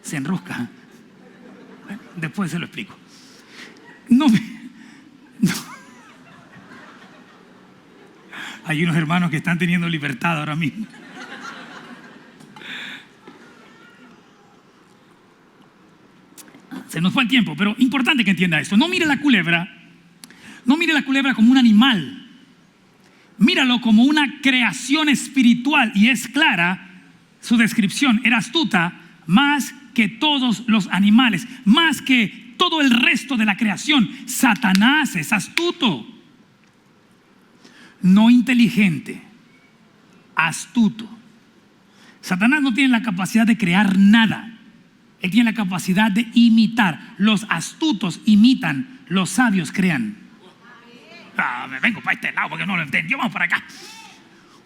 se enrosca. Bueno, después se lo explico. No. Hay unos hermanos que están teniendo libertad ahora mismo. Se nos fue el tiempo, pero importante que entienda esto. No mire la culebra como un animal. Míralo como una creación espiritual, y es clara su descripción. Era astuta más que todos los animales, más que todo el resto de la creación. Satanás es astuto, no inteligente, astuto. Satanás no tiene la capacidad de crear nada. Él tiene la capacidad de imitar. Los astutos imitan, los sabios crean. Me vengo para este lado porque no lo entendió. Vamos para acá.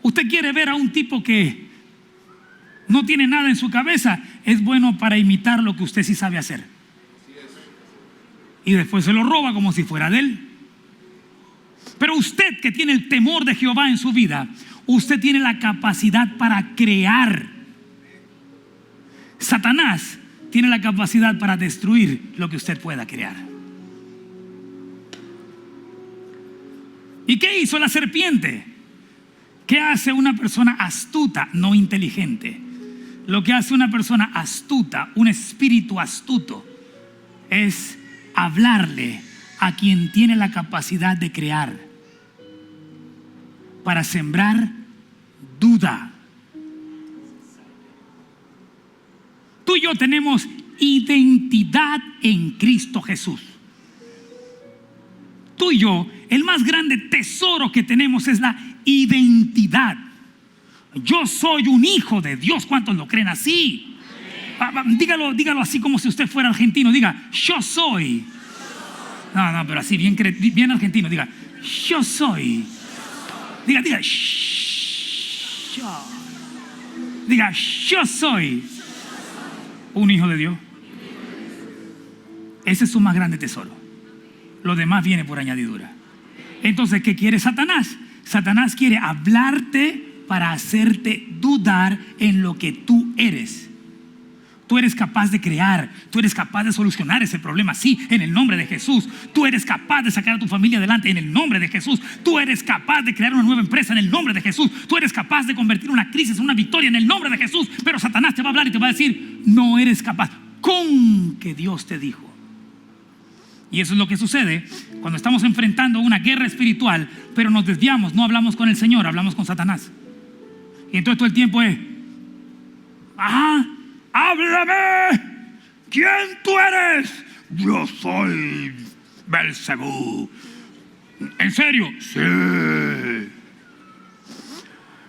Usted quiere ver a un tipo que no tiene nada en su cabeza. Es bueno para imitar lo que usted sí sabe hacer. Y después se lo roba como si fuera de él. Pero usted que tiene el temor de Jehová en su vida, usted tiene la capacidad para crear. Satanás tiene la capacidad para destruir lo que usted pueda crear. ¿Y qué hizo la serpiente? ¿Qué hace una persona astuta, no inteligente? Lo que hace una persona astuta, un espíritu astuto, es hablarle a quien tiene la capacidad de crear, para sembrar duda. Tú y yo tenemos identidad en Cristo Jesús. Tú y yo, el más grande tesoro que tenemos es la identidad. Yo soy un hijo de Dios. ¿Cuántos lo creen así? Dígalo así como si usted fuera argentino. Diga, yo soy. No, pero así bien argentino. Diga, yo soy. Diga, yo. Diga, yo soy un hijo de Dios. Ese es su más grande tesoro. Lo demás viene por añadidura. Entonces, ¿qué quiere Satanás? Satanás quiere hablarte para hacerte dudar en lo que tú eres. Tú eres capaz de crear, tú eres capaz de solucionar ese problema, sí, en el nombre de Jesús. Tú eres capaz de sacar a tu familia adelante en el nombre de Jesús. Tú eres capaz de crear una nueva empresa en el nombre de Jesús. Tú eres capaz de convertir una crisis en una victoria en el nombre de Jesús. Pero Satanás te va a hablar y te va a decir, no eres capaz. ¿Con que Dios te dijo? Y eso es lo que sucede cuando estamos enfrentando una guerra espiritual, pero nos desviamos, no hablamos con el Señor, hablamos con Satanás. Y entonces todo el tiempo es, háblame, ¿quién tú eres? Yo soy Belcebú. ¿En serio? Sí.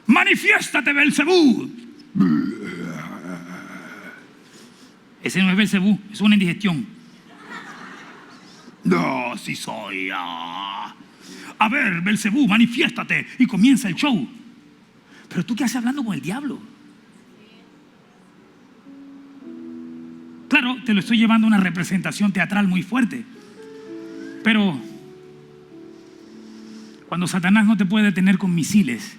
Manifiéstate, Belcebú. Ese no es Belcebú, es una indigestión. No, sí soy. A ver, Belcebú, manifiéstate. Y comienza el show. Pero tú, ¿qué haces hablando con el diablo? Claro, te lo estoy llevando a una representación teatral muy fuerte. Pero cuando Satanás no te puede detener con misiles,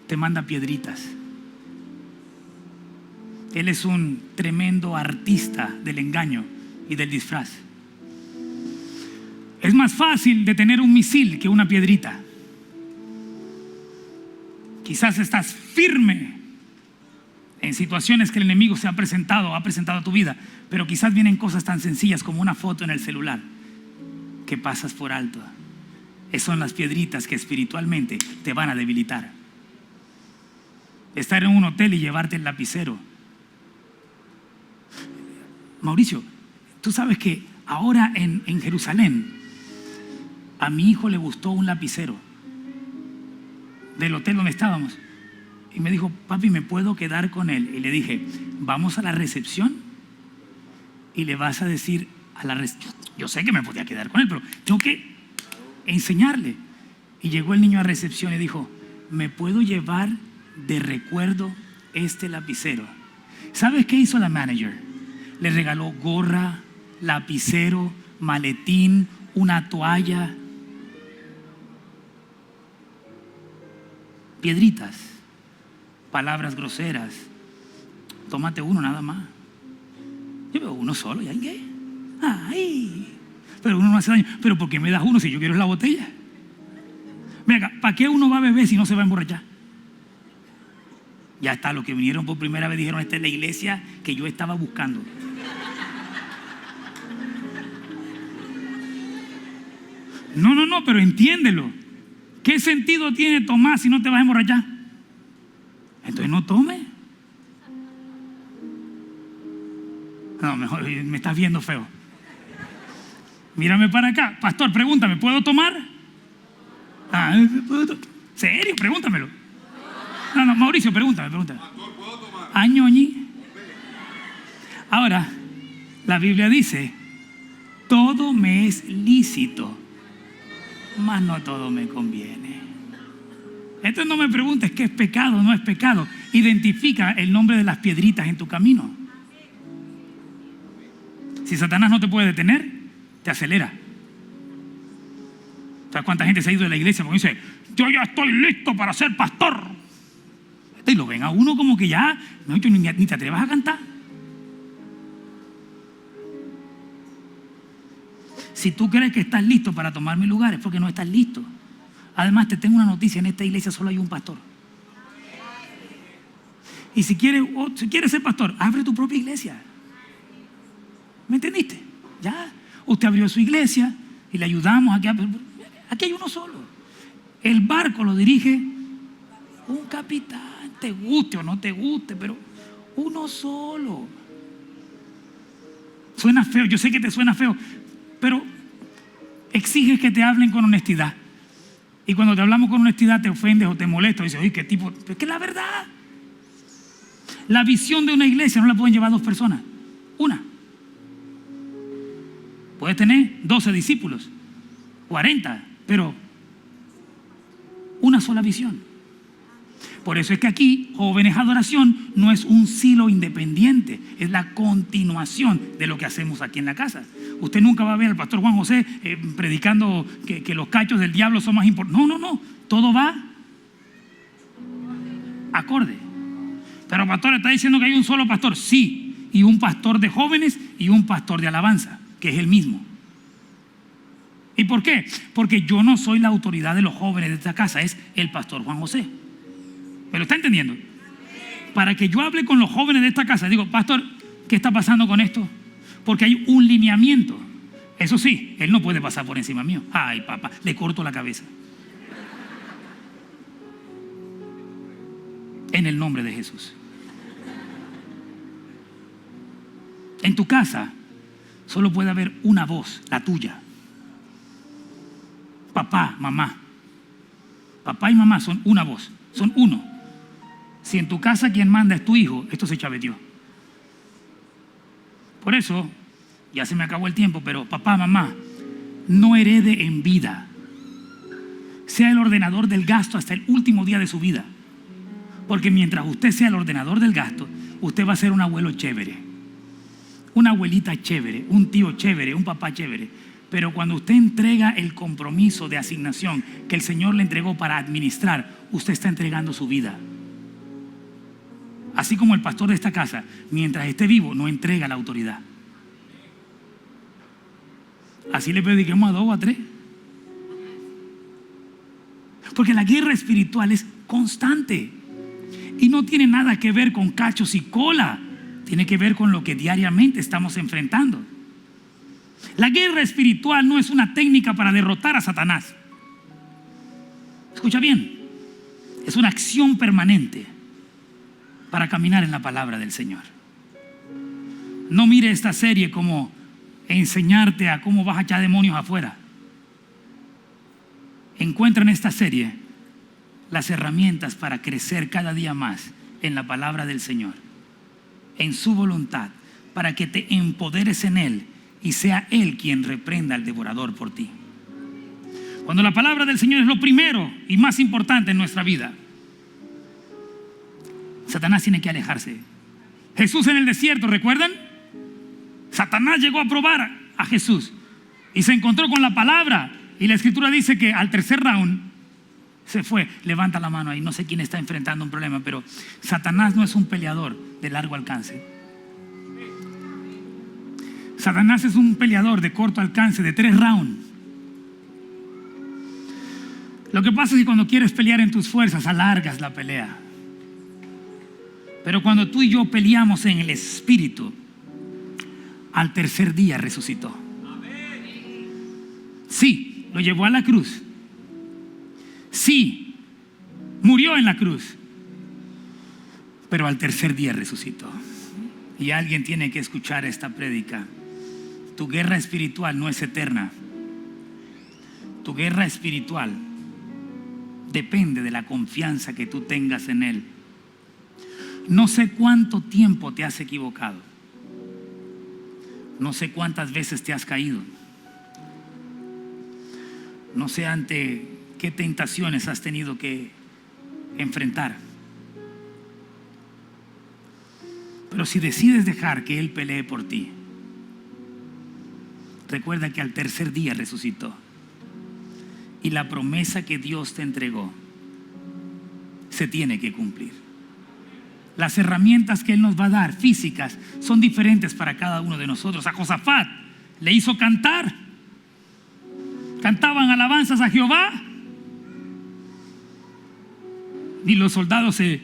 te manda piedritas. Él es un tremendo artista del engaño y del disfraz. Es más fácil detener un misil que una piedrita. Quizás estás firme en situaciones que el enemigo ha presentado a tu vida, pero quizás vienen cosas tan sencillas como una foto en el celular que pasas por alto. Esas son las piedritas que espiritualmente te van a debilitar. Estar en un hotel y llevarte el lapicero. Mauricio, tú sabes que ahora en Jerusalén a mi hijo le gustó un lapicero del hotel donde estábamos y me dijo: papi, ¿me puedo quedar con él? Y le dije: vamos a la recepción y le vas a decir a la recepción. Yo sé que me podía quedar con él, pero tengo que enseñarle. Y llegó el niño a recepción y dijo: ¿me puedo llevar de recuerdo este lapicero? ¿Sabes qué hizo la manager? Le regaló gorra, lapicero, maletín, una toalla, piedritas, palabras groseras. Tómate uno nada más. Yo veo uno solo, ¿y ahí qué? Ay, pero uno no hace daño. Pero ¿por qué me das uno si yo quiero la botella? Venga, ¿para qué uno va a beber si no se va a emborrachar? Ya está, los que vinieron por primera vez dijeron: esta es la iglesia que yo estaba buscando. No, pero entiéndelo. ¿Qué sentido tiene tomar si no te vas a emborrachar? Entonces no tome. No, mejor, me estás viendo feo. Mírame para acá. Pastor, pregúntame, ¿puedo tomar? ¿Serio? Pregúntamelo. No, Mauricio, pregúntame. Pastor, ¿puedo tomar? Añoñi. Ahora, la Biblia dice: todo me es lícito, mas no todo me conviene. Entonces no me preguntes qué es pecado o no es pecado. Identifica el nombre de las piedritas en tu camino. Si Satanás no te puede detener, te acelera. ¿Sabes cuánta gente se ha ido de la iglesia porque dice: yo ya estoy listo para ser pastor? Y lo ven a uno como que ya, no, ni te atrevas a cantar. Si tú crees que estás listo para tomar mi lugar, es porque no estás listo. Además, te tengo una noticia: en esta iglesia solo hay un pastor. Y si quieres ser pastor, abre tu propia iglesia. ¿Me entendiste? Ya, usted abrió su iglesia y le ayudamos. Aquí hay uno solo. El barco lo dirige un capitán, te guste o no te guste, pero uno solo. Suena feo, yo sé que te suena feo, pero exiges que te hablen con honestidad. Y cuando te hablamos con honestidad te ofendes o te molestas. Dices: oye, ¿qué tipo? Pero es que es la verdad. La visión de una iglesia no la pueden llevar dos personas. Una. Puedes tener 12 discípulos, 40, pero una sola visión. Por eso es que aquí, Jóvenes Adoración no es un silo independiente, es la continuación de lo que hacemos aquí en la casa. Usted nunca va a ver al pastor Juan José predicando que los cachos del diablo son más importantes. No, todo va acorde. Pero pastor, ¿está diciendo que hay un solo pastor? Sí, y un pastor de jóvenes y un pastor de alabanza, que es el mismo. ¿Y por qué? Porque yo no soy la autoridad de los jóvenes de esta casa, es el pastor Juan José. ¿Me lo está entendiendo? Para que yo hable con los jóvenes de esta casa, digo: pastor, ¿qué está pasando con esto? Porque hay un lineamiento. Eso sí, él no puede pasar por encima mío. Ay, papá, le corto la cabeza. En el nombre de Jesús. En tu casa solo puede haber una voz, la tuya. Papá, mamá. Papá y mamá son una voz, son uno. Si en tu casa quien manda es tu hijo, esto se chaveteó. Por eso, ya se me acabó el tiempo, pero papá, mamá, no herede en vida. Sea el ordenador del gasto hasta el último día de su vida. Porque mientras usted sea el ordenador del gasto, usted va a ser un abuelo chévere, una abuelita chévere, un tío chévere, un papá chévere. Pero cuando usted entrega el compromiso de asignación que el Señor le entregó para administrar, usted está entregando su vida. Así como el pastor de esta casa, mientras esté vivo, no entrega la autoridad. Así le prediquemos a 2 o a 3. Porque la guerra espiritual es constante y no tiene nada que ver con cachos y cola. Tiene que ver con lo que diariamente estamos enfrentando. La guerra espiritual no es una técnica para derrotar a Satanás. Escucha bien, es una acción permanente para caminar en la palabra del Señor. No mire esta serie como enseñarte a cómo vas a echar demonios afuera. Encuentra en esta serie las herramientas para crecer cada día más en la palabra del Señor, en su voluntad, para que te empoderes en Él y sea Él quien reprenda al devorador por ti. Cuando la palabra del Señor es lo primero y más importante en nuestra vida, Satanás tiene que alejarse. Jesús en el desierto, ¿recuerdan? Satanás llegó a probar a Jesús y se encontró con la palabra, y la escritura dice que al tercer round se fue. Levanta la mano ahí, no sé quién está enfrentando un problema, pero Satanás no es un peleador de largo alcance. Satanás es un peleador de corto alcance, de 3 rounds. Lo que pasa es que cuando quieres pelear en tus fuerzas, alargas la pelea. Pero cuando tú y yo peleamos en el Espíritu, al tercer día resucitó. Sí, lo llevó a la cruz. Sí, murió en la cruz. Pero al tercer día resucitó. Y alguien tiene que escuchar esta prédica. Tu guerra espiritual no es eterna. Tu guerra espiritual depende de la confianza que tú tengas en Él. No sé cuánto tiempo te has equivocado. No sé cuántas veces te has caído. No sé ante qué tentaciones has tenido que enfrentar. Pero si decides dejar que Él pelee por ti, recuerda que al tercer día resucitó. Y la promesa que Dios te entregó se tiene que cumplir. Las herramientas que Él nos va a dar, físicas, son diferentes para cada uno de nosotros. A Josafat le hizo cantar. Cantaban alabanzas a Jehová. Y los soldados se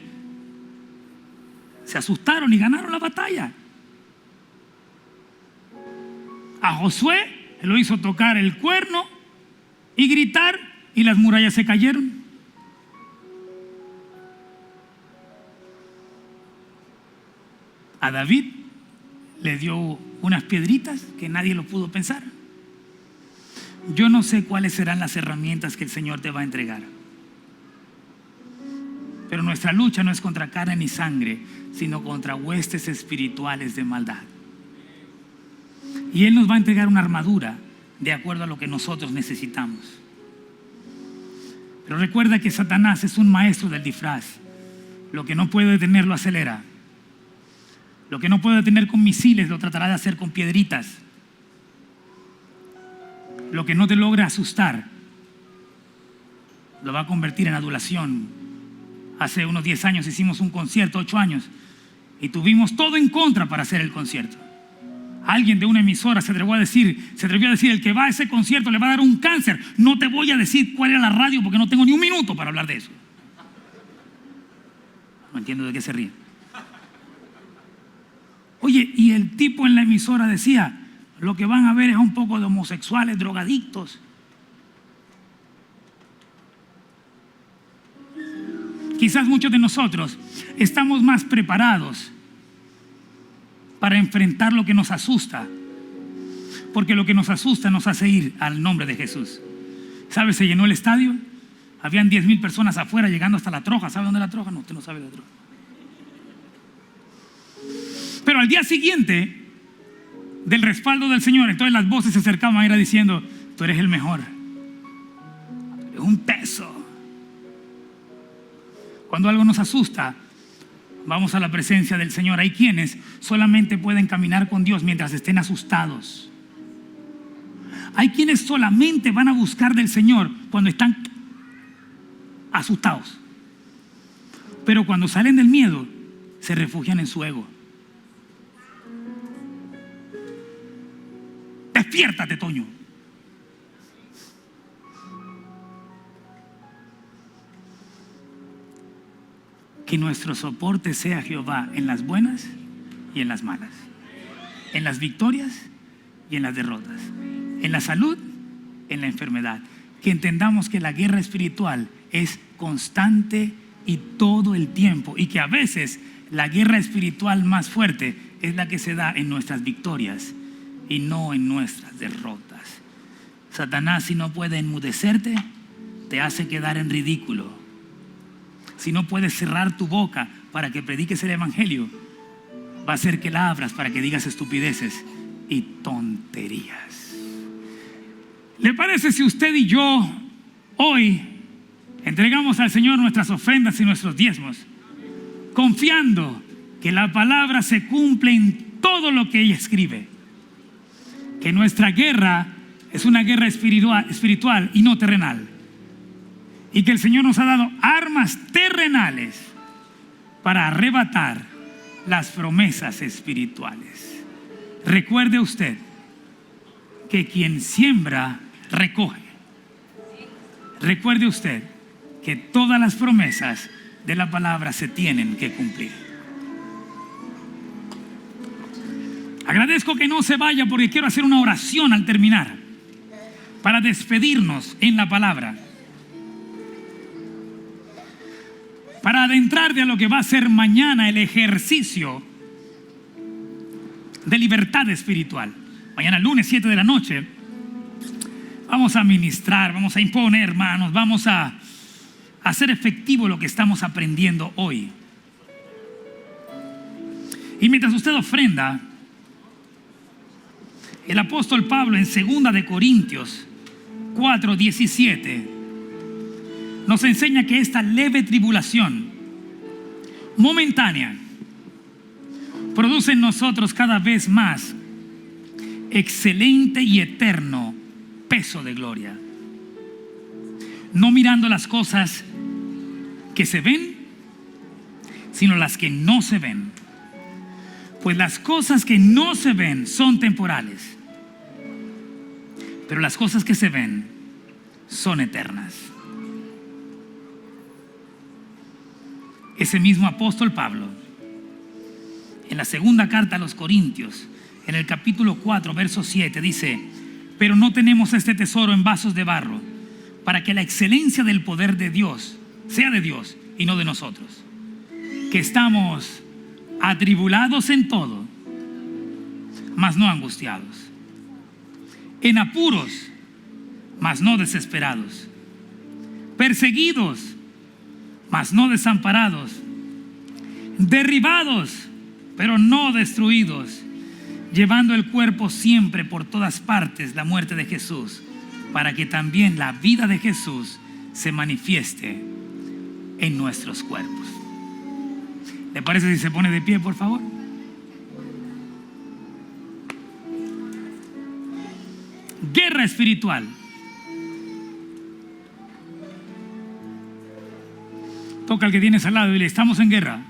asustaron y ganaron la batalla. A Josué lo hizo tocar el cuerno y gritar, y las murallas se cayeron. A David le dio unas piedritas que nadie lo pudo pensar. Yo no sé cuáles serán las herramientas que el Señor te va a entregar, pero nuestra lucha no es contra carne ni sangre, sino contra huestes espirituales de maldad. Y Él nos va a entregar una armadura de acuerdo a lo que nosotros necesitamos. Pero recuerda que Satanás es un maestro del disfraz. Lo que no puede detener lo acelera. Lo que no puede detener con misiles lo tratará de hacer con piedritas. Lo que no te logra asustar lo va a convertir en adulación. Hace unos 10 años hicimos un concierto, 8 años, y tuvimos todo en contra para hacer el concierto. Alguien de una emisora se atrevió a decir, el que va a ese concierto le va a dar un cáncer. No te voy a decir cuál era la radio porque no tengo ni un minuto para hablar de eso. No entiendo de qué se ríen. Oye, y el tipo en la emisora decía, lo que van a ver es un poco de homosexuales, drogadictos. Quizás muchos de nosotros estamos más preparados para enfrentar lo que nos asusta, porque lo que nos asusta nos hace ir al nombre de Jesús. ¿Sabes? Se llenó el estadio, habían 10,000 personas afuera llegando hasta la Troja. ¿Sabe dónde es la Troja? No, usted no sabe la Troja. Pero al día siguiente del respaldo del Señor, entonces las voces se acercaban a ir diciendo, tú eres el mejor, es un peso. Cuando algo nos asusta, vamos a la presencia del Señor. Hay quienes solamente pueden caminar con Dios mientras estén asustados. Hay quienes solamente van a buscar del Señor cuando están asustados. Pero cuando salen del miedo, se refugian en su ego. Despiértate, Toño. Que nuestro soporte sea Jehová en las buenas y en las malas, en las victorias y y en las derrotas, en la salud, en la enfermedad. Que entendamos que la guerra espiritual es constante y todo el tiempo, y que a veces la guerra espiritual más fuerte es la que se da en nuestras victorias y no en nuestras derrotas. Satanás, si no puede enmudecerte, te hace quedar en ridículo. Si no puedes cerrar tu boca para que prediques el evangelio, va a hacer que la abras para que digas estupideces y tonterías. ¿Le parece si usted y yo hoy entregamos al Señor nuestras ofrendas y nuestros diezmos, confiando que la palabra se cumple en todo lo que ella escribe? Que nuestra guerra es una guerra espiritual y no terrenal. Y que el Señor nos ha dado armas terrenales para arrebatar las promesas espirituales. Recuerde usted que quien siembra, recoge. Recuerde usted que todas las promesas de la palabra se tienen que cumplir. Agradezco que no se vaya, porque quiero hacer una oración al terminar para despedirnos en la palabra, para adentrar de lo que va a ser mañana el ejercicio de libertad espiritual. Mañana lunes 7 de la noche vamos a ministrar, vamos a imponer, hermanos, vamos a hacer efectivo lo que estamos aprendiendo hoy. Y mientras usted ofrenda, el apóstol Pablo en 2 de Corintios 4:17 nos enseña que esta leve tribulación momentánea produce en nosotros cada vez más excelente y eterno peso de gloria, no mirando las cosas que se ven, sino las que no se ven. Pues las cosas que no se ven son temporales, pero las cosas que se ven son eternas. Ese mismo apóstol Pablo, en la segunda carta a los Corintios, en el capítulo 4, verso 7, dice: pero no tenemos este tesoro en vasos de barro, para que la excelencia del poder de Dios sea de Dios y no de nosotros, que estamos atribulados en todo, mas no angustiados, en apuros, mas no desesperados, perseguidos, mas no desamparados, derribados, pero no destruidos, llevando el cuerpo siempre por todas partes la muerte de Jesús, para que también la vida de Jesús se manifieste en nuestros cuerpos. ¿Le parece si se pone de pie, por favor? Guerra espiritual. Toca al que tienes al lado y dile: estamos en guerra.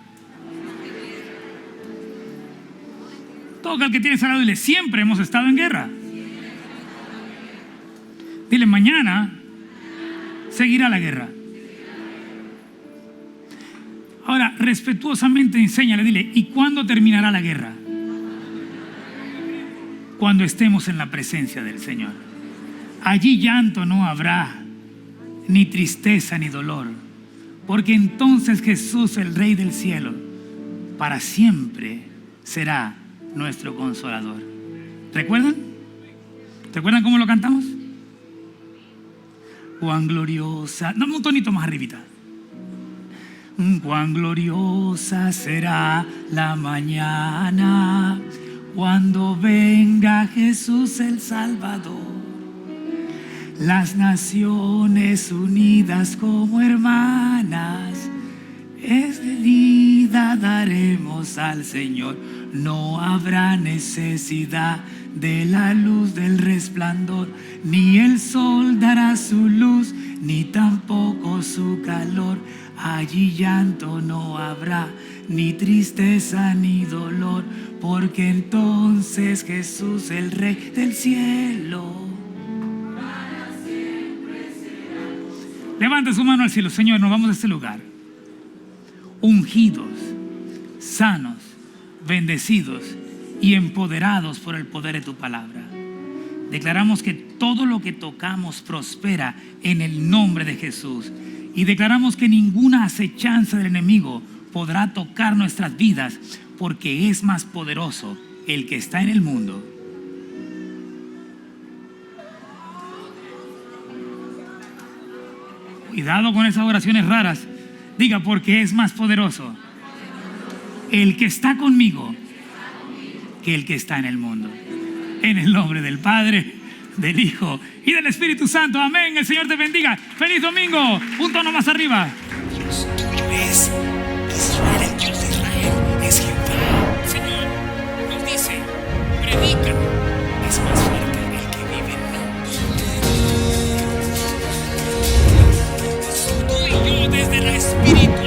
Toca al que tienes al lado y dile: siempre hemos estado en guerra. Dile: mañana seguirá la guerra. Ahora, respetuosamente enséñale, dile: ¿y cuándo terminará la guerra? Cuando estemos en la presencia del Señor. Allí llanto no habrá, ni tristeza ni dolor, porque entonces Jesús, el Rey del cielo, para siempre será nuestro consolador. ¿Recuerdan? ¿Recuerdan cómo lo cantamos? Cuán gloriosa. Dame un tonito más arribita. Cuán gloriosa será la mañana cuando venga Jesús el Salvador. Las naciones unidas como hermanas, venida daremos al Señor. No habrá necesidad de la luz del resplandor, ni el sol dará su luz, ni tampoco su calor. Allí llanto no habrá, ni tristeza ni dolor, porque entonces Jesús, el Rey del cielo, para siempre será. Levante su mano al cielo. Señor, nos vamos de este lugar ungidos, sanos, bendecidos y empoderados por el poder de tu palabra. Declaramos que todo lo que tocamos prospera en el nombre de Jesús. Y declaramos que ninguna acechanza del enemigo podrá tocar nuestras vidas, porque es más poderoso el que está en el mundo. Cuidado con esas oraciones raras. Diga, porque es más poderoso el que está conmigo que el que está en el mundo. En el nombre del Padre, del Hijo y del Espíritu Santo. Amén. El Señor te bendiga. Feliz domingo. Un tono más arriba. Dios tuyo es Israel, el Dios de Israel es Jehová. Señor nos dice, predica, es más fuerte el que vive en mí. Tú y yo desde la espiritualidad